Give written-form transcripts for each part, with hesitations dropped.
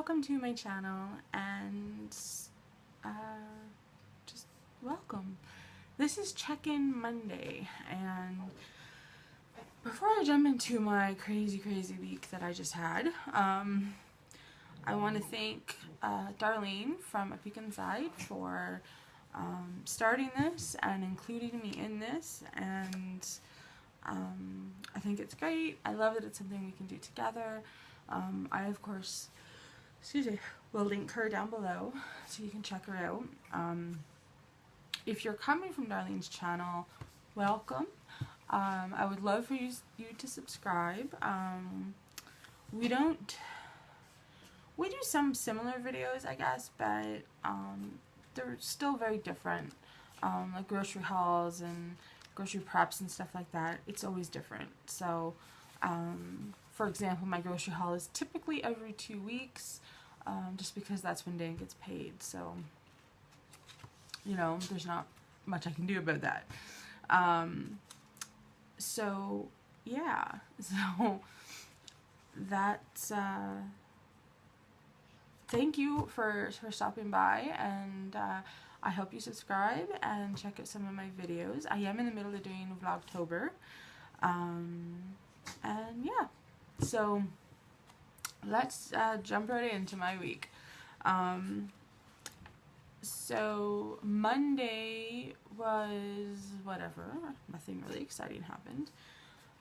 welcome to my channel, and just welcome. This is Check-In Monday, and before I jump into my crazy week that I just had, I want to thank Darlene from A Peek Inside for starting this and including me in this, and I think it's great. I love that it's something we can do together. I, of course, will link her down below so you can check her out. If you're coming from Darlene's channel, welcome. I would love for you to subscribe. We do some similar videos, I guess, but they're still very different. Like grocery hauls and grocery preps and stuff like that. It's always different. So, for example, my grocery haul is typically every 2 weeks, just because that's when Dan gets paid. So, you know, there's not much I can do about that. So, yeah. So, that's, thank you for stopping by, and I hope you subscribe and check out some of my videos. I am in the middle of doing Vlogtober, and yeah, so let's jump right into my week. So Monday was whatever, nothing really exciting happened,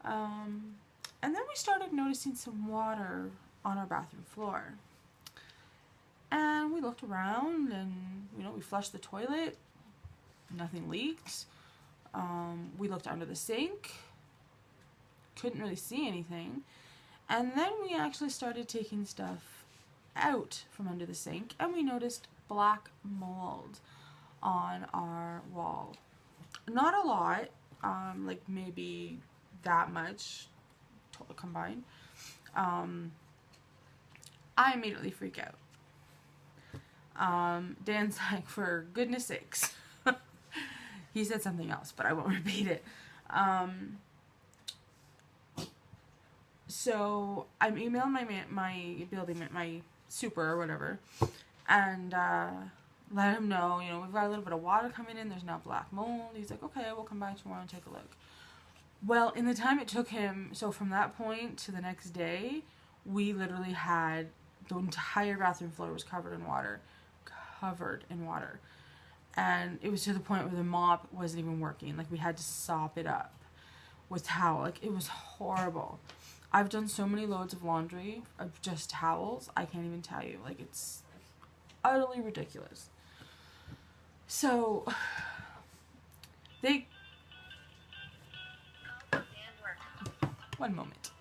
and then we started noticing some water on our bathroom floor. And we looked around, and, you know, we flushed the toilet. Nothing leaked. We looked under the sink. Couldn't really see anything. And then we actually started taking stuff out from under the sink, and we noticed black mold on our wall. Not a lot, like maybe that much combined. I immediately freak out. Dan's like, for goodness sakes. He said something else, but I won't repeat it. So I'm emailing my building, my super or whatever, and let him know, you know, we've got a little bit of water coming in. There's now black mold. He's like, okay, we'll come by tomorrow and take a look. Well, in the time it took him, so from that point to the next day, we literally had the entire bathroom floor was covered in water. And it was to the point where the mop wasn't even working. Like, we had to sop it up with towel. Like, it was horrible. I've done so many loads of laundry of just towels, I can't even tell you. Like, it's utterly ridiculous. So one moment.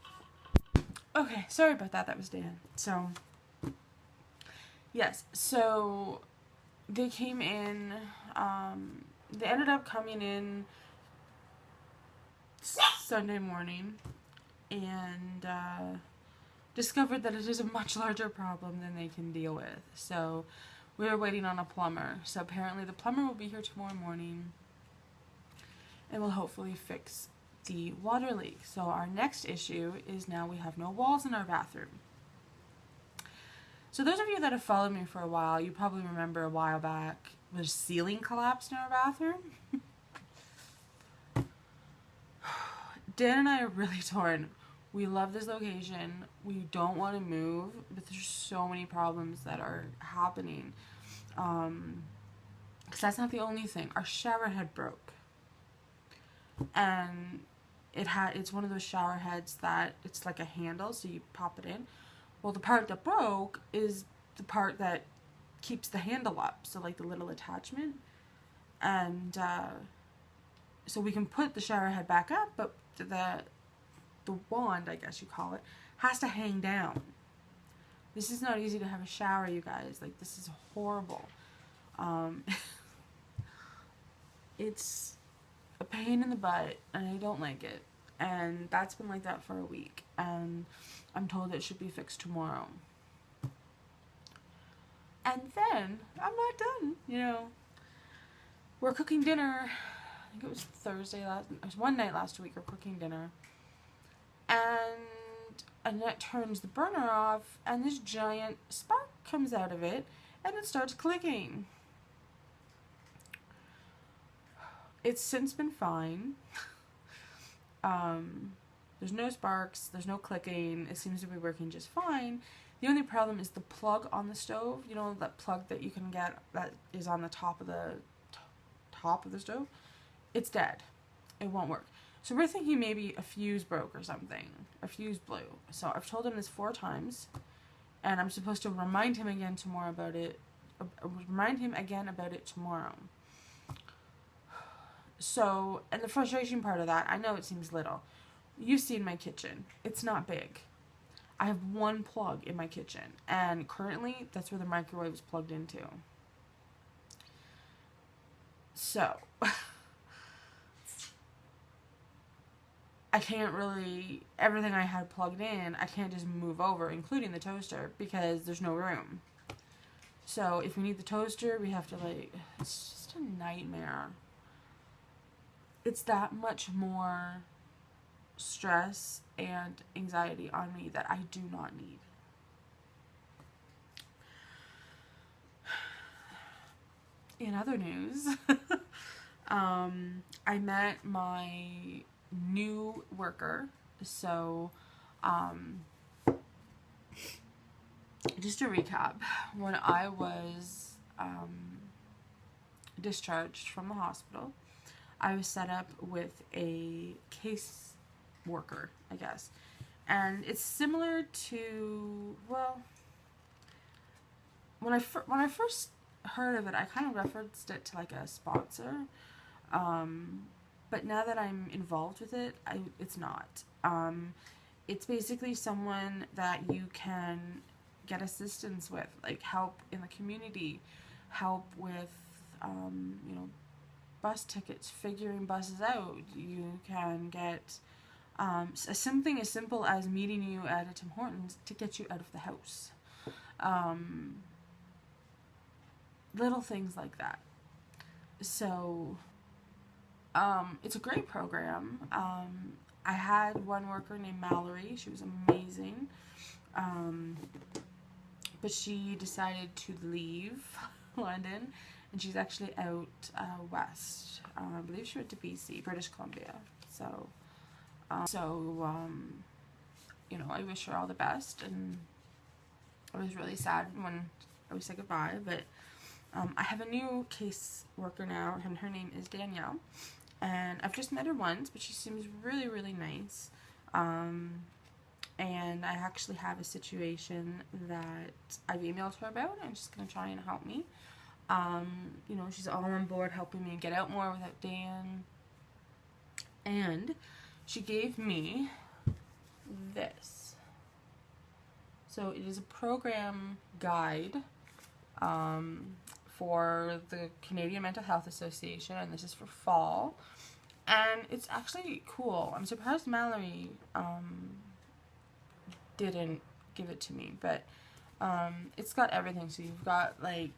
Okay, sorry about that. That was Dan. So yes, so they came in, they ended up coming in Sunday morning, and discovered that it is a much larger problem than they can deal with. So we were waiting on a plumber. So apparently the plumber will be here tomorrow morning and will hopefully fix the water leak. So our next issue is now we have no walls in our bathroom. So those of you that have followed me for a while, you probably remember a while back the ceiling collapsed in our bathroom. Dan and I are really torn. We love this location. We don't want to move, but there's so many problems that are happening. Because that's not the only thing. Our shower head broke. And it's one of those shower heads that it's like a handle, so you pop it in. Well, the part that broke is the part that keeps the handle up, so like the little attachment. And so we can put the shower head back up, but the wand, I guess you call it, has to hang down. This is not easy to have a shower, you guys. Like, this is horrible. It's a pain in the butt, and I don't like it. And that's been like that for a week, and I'm told it should be fixed tomorrow. And then I'm not done, you know. We're cooking dinner. I think it was it was one night last week. We're cooking dinner, and Annette turns the burner off, and this giant spark comes out of it, and it starts clicking. It's since been fine. There's no sparks, there's no clicking, it seems to be working just fine. The only problem is the plug on the stove, you know, that plug that you can get that is on the top of the stove, it's dead. It won't work. So we're thinking maybe a fuse broke or something, a fuse blew. So I've told him this 4 times, and I'm supposed to remind him again about it tomorrow. So, and the frustration part of that, I know it seems little. You've seen my kitchen. It's not big. I have 1 plug in my kitchen, and currently that's where the microwave is plugged into. So, I can't really, everything I had plugged in, I can't just move over, including the toaster, because there's no room. So, if we need the toaster, we have to it's just a nightmare. It's that much more stress and anxiety on me that I do not need. In other news, I met my new worker. So, just to recap, when I was discharged from the hospital, I was set up with a case worker, I guess. And it's similar to, well, when I first heard of it, I kind of referenced it to like a sponsor. But now that I'm involved with it, it's not. It's basically someone that you can get assistance with, like help in the community, help with, you know, bus tickets, figuring buses out. You can get something as simple as meeting you at a Tim Hortons to get you out of the house. Little things like that. So, it's a great program. I had one worker named Mallory. She was amazing. But she decided to leave London, and she's actually out west. I believe she went to BC, British Columbia. So, you know, I wish her all the best, and I was really sad when I would say goodbye, but I have a new case worker now, and her name is Danielle, and I've just met her once, but she seems really, really nice. And I actually have a situation that I've emailed her about, and she's going to try and help me. You know, she's all on board helping me get out more without Dan. And she gave me this. So it is a program guide for the Canadian Mental Health Association, and this is for fall. And it's actually cool. I'm surprised Mallory didn't give it to me, but it's got everything. So you've got like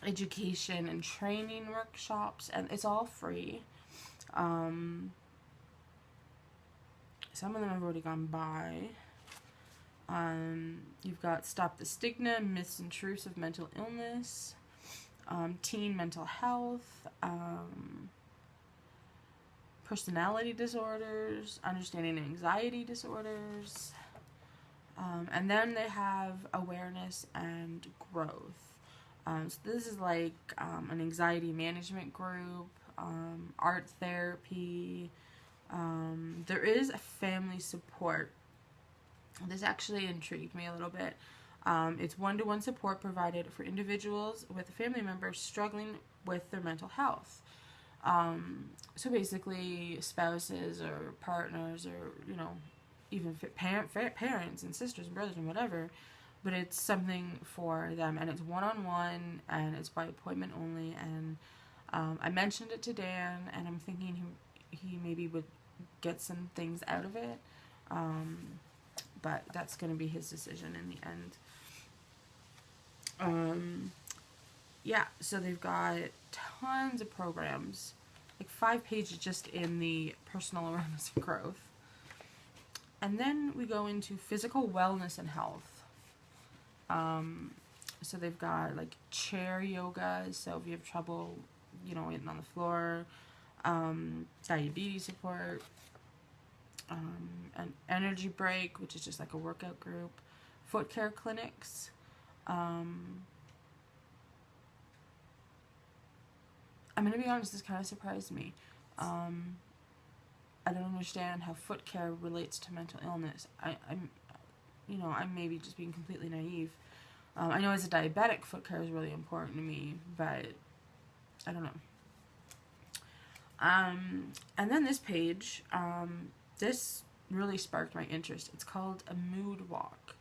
education and training workshops, and it's all free. Some of them have already gone by. You've got Stop the Stigma, Myths and Truths of Mental Illness, Teen Mental Health, Personality Disorders, Understanding Anxiety Disorders, and then they have Awareness and Growth. So this is like an anxiety management group, art therapy. There is a family support. This actually intrigued me a little bit. It's one-to-one support provided for individuals with family members struggling with their mental health. So basically spouses or partners or, you know, even parents and sisters and brothers and whatever, but it's something for them, and it's one-on-one, and it's by appointment only. And I mentioned it to Dan, and I'm thinking he maybe would get some things out of it, but that's going to be his decision in the end. Yeah, so they've got tons of programs, like 5 pages just in the personal awareness and growth. And then we go into physical wellness and health. So they've got like chair yoga, so if you have trouble, you know, getting on the floor, diabetes support, an energy break, which is just like a workout group, foot care clinics. I'm gonna be honest, this kind of surprised me. I don't understand how foot care relates to mental illness. I'm maybe just being completely naive. I know as a diabetic, foot care is really important to me, but I don't know. And then this page, this really sparked my interest. It's called a mood walk.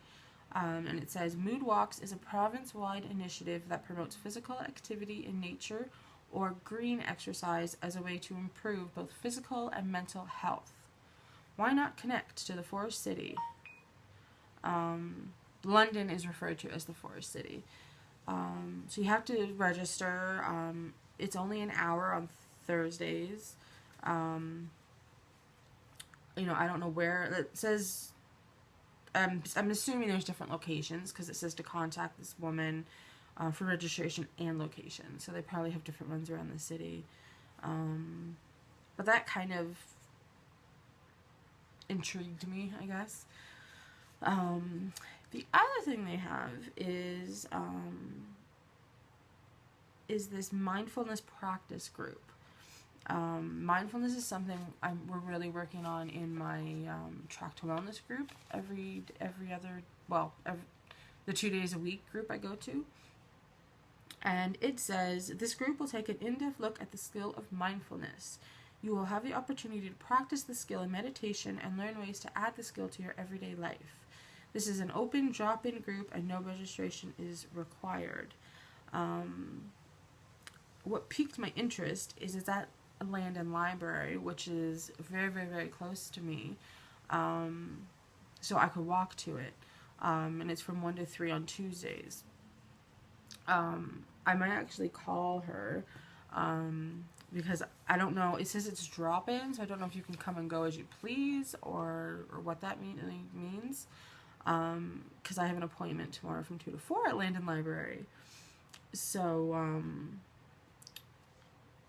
And it says, Mood Walks is a province-wide initiative that promotes physical activity in nature or green exercise as a way to improve both physical and mental health. Why not connect to the Forest City? London is referred to as the Forest City. So you have to register. It's only an hour on Thursdays. I don't know where. It says, I'm assuming there's different locations because it says to contact this woman for registration and location. So they probably have different ones around the city. But that kind of intrigued me, I guess. The other thing they have is this mindfulness practice group. Mindfulness is something we're really working on in my Track to Wellness group. The 2 days a week group I go to. And it says, this group will take an in-depth look at the skill of mindfulness. You will have the opportunity to practice the skill in meditation and learn ways to add the skill to your everyday life. This is an open drop-in group and no registration is required. What piqued my interest is it's at a Landon Library, which is very, very, very close to me. So I could walk to it. And it's from 1 to 3 on Tuesdays. I might actually call her because I don't know. It says it's drop-in, so I don't know if you can come and go as you please or what that means. Because I have an appointment tomorrow from 2 to 4 at Landon Library. So,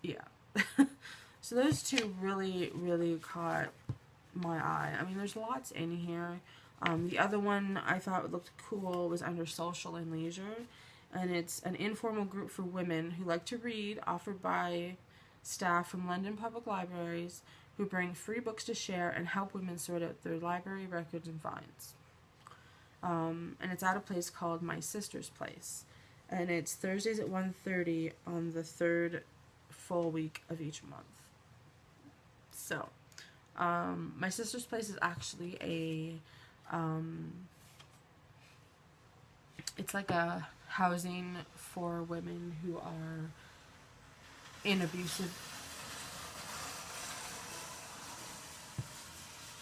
yeah. So those two really, really caught my eye. I mean, there's lots in here. The other one I thought looked cool was under social and leisure. And it's an informal group for women who like to read, offered by staff from London Public Libraries who bring free books to share and help women sort out their library records and finds. And it's at a place called My Sister's Place. And it's Thursdays at 1:30 on the third full week of each month. So, My Sister's Place is actually it's like a housing for women who are in abusive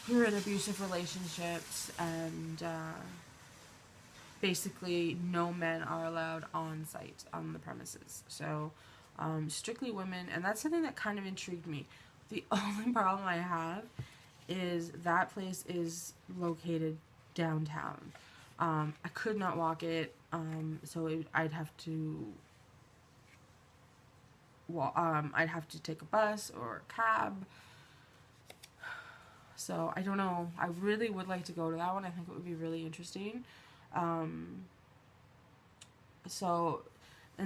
relationships, and basically no men are allowed on site on the premises. So strictly women, and that's something that kind of intrigued me. The only problem I have is that place is located downtown. I could not walk it, so I'd have to take a bus or a cab. So I don't know. I really would like to go to that one. I think it would be really interesting. And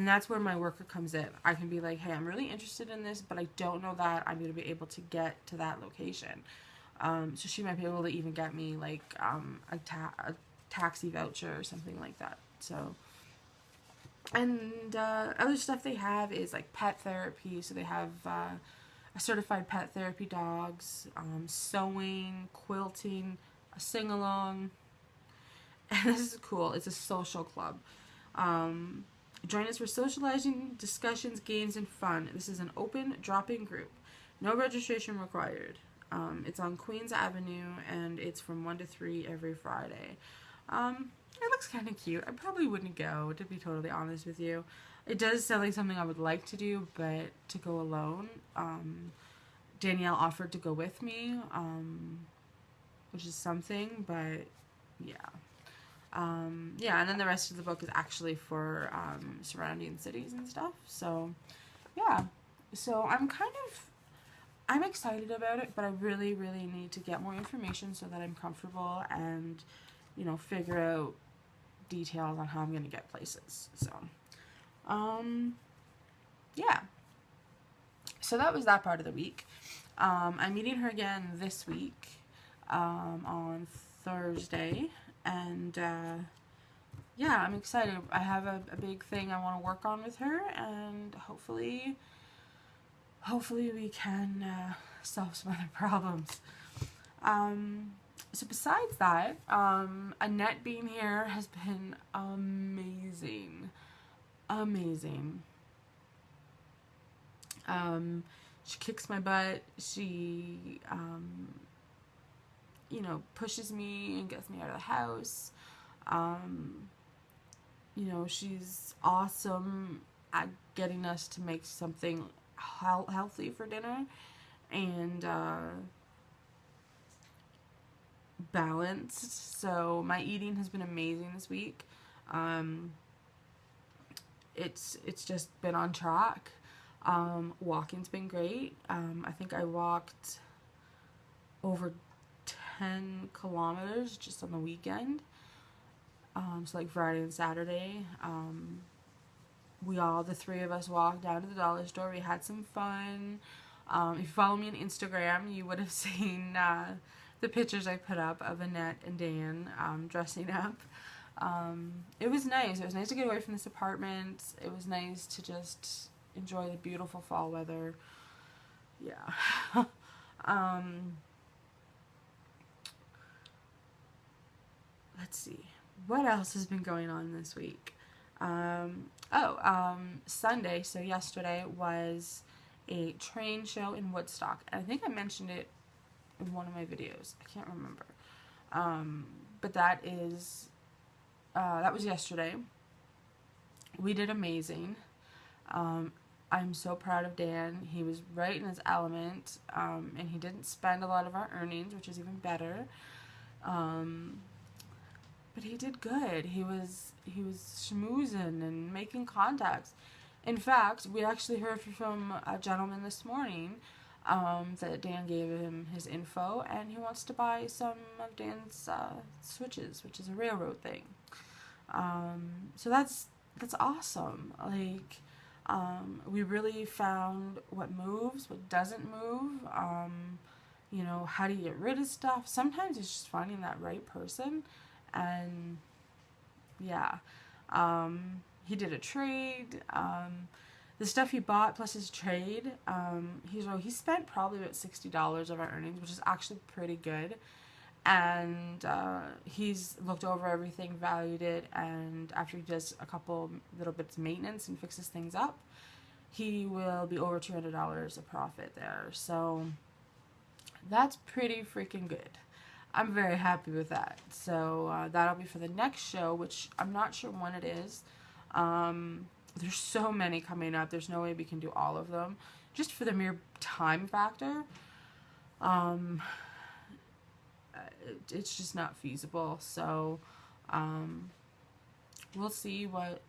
that's where my worker comes in. I can be like, hey, I'm really interested in this, but I don't know that I'm going to be able to get to that location. So she might be able to even get me like a taxi voucher or something like that. So, and other stuff they have is like pet therapy. So they have a certified pet therapy dogs, sewing, quilting, a sing-along. And this is cool. It's a social club. Join us for socializing, discussions, games, and fun. This is an open drop-in group. No registration required. It's on Queens Avenue, and it's from 1 to 3 every Friday. It looks kind of cute. I probably wouldn't go, to be totally honest with you. It does sound like something I would like to do, but to go alone. Danielle offered to go with me, which is something, but yeah. Yeah, and then the rest of the book is actually for surrounding cities and stuff. So, yeah. So I'm excited about it, but I really, really need to get more information so that I'm comfortable and, figure out details on how I'm going to get places. So, yeah. So that was that part of the week. I'm meeting her again this week on Thursday, and yeah, I'm excited. I have a big thing I want to work on with her, and hopefully we can solve some other problems. So besides that, Annette being here has been amazing. She kicks my butt. She, pushes me and gets me out of the house. She's awesome at getting us to make something healthy for dinner and balanced. So my eating has been amazing this week. It's just been on track. Walking's been great. I think I walked over 10 kilometers just on the weekend. So like Friday and Saturday. The three of us walked down to the dollar store. We had some fun. If you follow me on Instagram, you would have seen the pictures I put up of Annette and Dan dressing up. It was nice. It was nice to get away from this apartment. It was nice to just enjoy the beautiful fall weather. Yeah. Let's see. What else has been going on this week? Sunday, so yesterday, was a train show in Woodstock. I think I mentioned it in one of my videos. I can't remember. But that was yesterday. We did amazing. I'm so proud of Dan. He was right in his element, and he didn't spend a lot of our earnings, which is even better. But he did good. He was schmoozing and making contacts. In fact, we actually heard from a gentleman this morning that Dan gave him his info, and he wants to buy some of Dan's switches, which is a railroad thing. So that's awesome. Like, we really found what moves, what doesn't move. How do you get rid of stuff? Sometimes it's just finding that right person. And yeah, he did a trade. The stuff he bought plus his trade, he spent probably about $60 of our earnings, which is actually pretty good. And he's looked over everything, valued it, and after he does a couple little bits of maintenance and fixes things up, he will be over $200 a profit there. So that's pretty freaking good. I'm very happy with that. So that'll be for the next show, which I'm not sure when it is. There's so many coming up. There's no way we can do all of them. Just for the mere time factor, it's just not feasible. So we'll see what...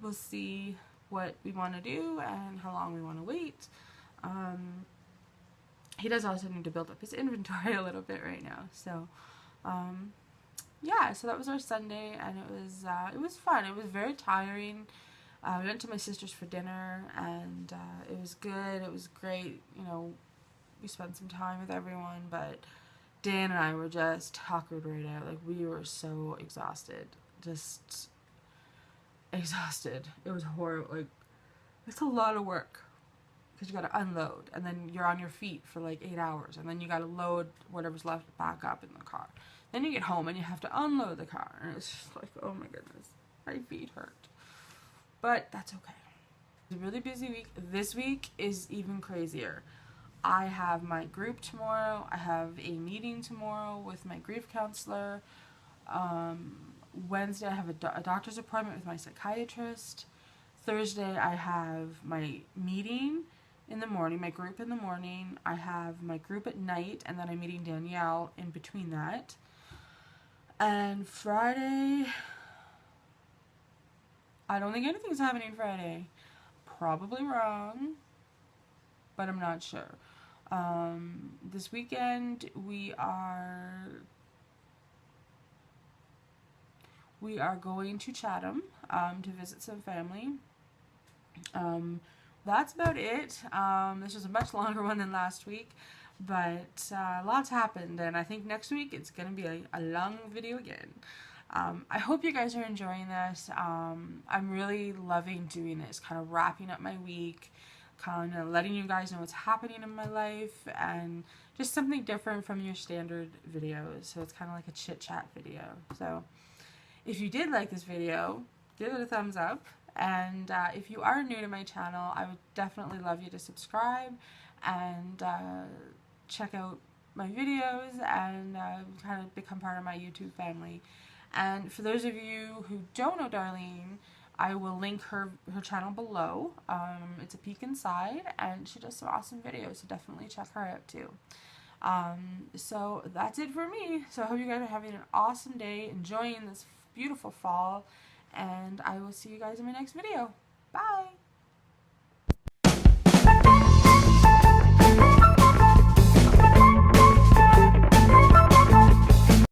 we'll see what we want to do and how long we want to wait. He does also need to build up his inventory a little bit right now. So, yeah, so that was our Sunday, and it was fun. It was very tiring. We went to my sister's for dinner, and it was good. It was great. We spent some time with everyone, but Dan and I were just tuckered right out. Like, we were so exhausted. Just exhausted. It was horrible. Like, it's a lot of work. Because you got to unload, and then you're on your feet for like 8 hours, and then you got to load whatever's left back up in the car. Then you get home and you have to unload the car, and it's just like, oh my goodness, my feet hurt. But that's okay. It's a really busy week. This week is even crazier. I have my group tomorrow. I have a meeting tomorrow with my grief counselor. Wednesday I have a doctor's appointment with my psychiatrist. Thursday I have my meeting in the morning, my group in the morning. I have my group at night, and then I'm meeting Danielle in between that. And Friday, I don't think anything's happening Friday. Probably wrong, but I'm not sure. This weekend we are going to Chatham to visit some family. That's about it. This was a much longer one than last week, but lots happened, and I think next week it's going to be a long video again. I hope you guys are enjoying this. I'm really loving doing this, kind of wrapping up my week, kind of letting you guys know what's happening in my life, and just something different from your standard videos. So it's kind of like a chit-chat video. So if you did like this video, give it a thumbs up. And if you are new to my channel, I would definitely love you to subscribe and check out my videos and kind of become part of my YouTube family. And for those of you who don't know Darlene, I will link her channel below. It's a peek inside, and she does some awesome videos, so definitely check her out too. So that's it for me. So I hope you guys are having an awesome day, enjoying this beautiful fall, and I will see you guys in my next video. Bye!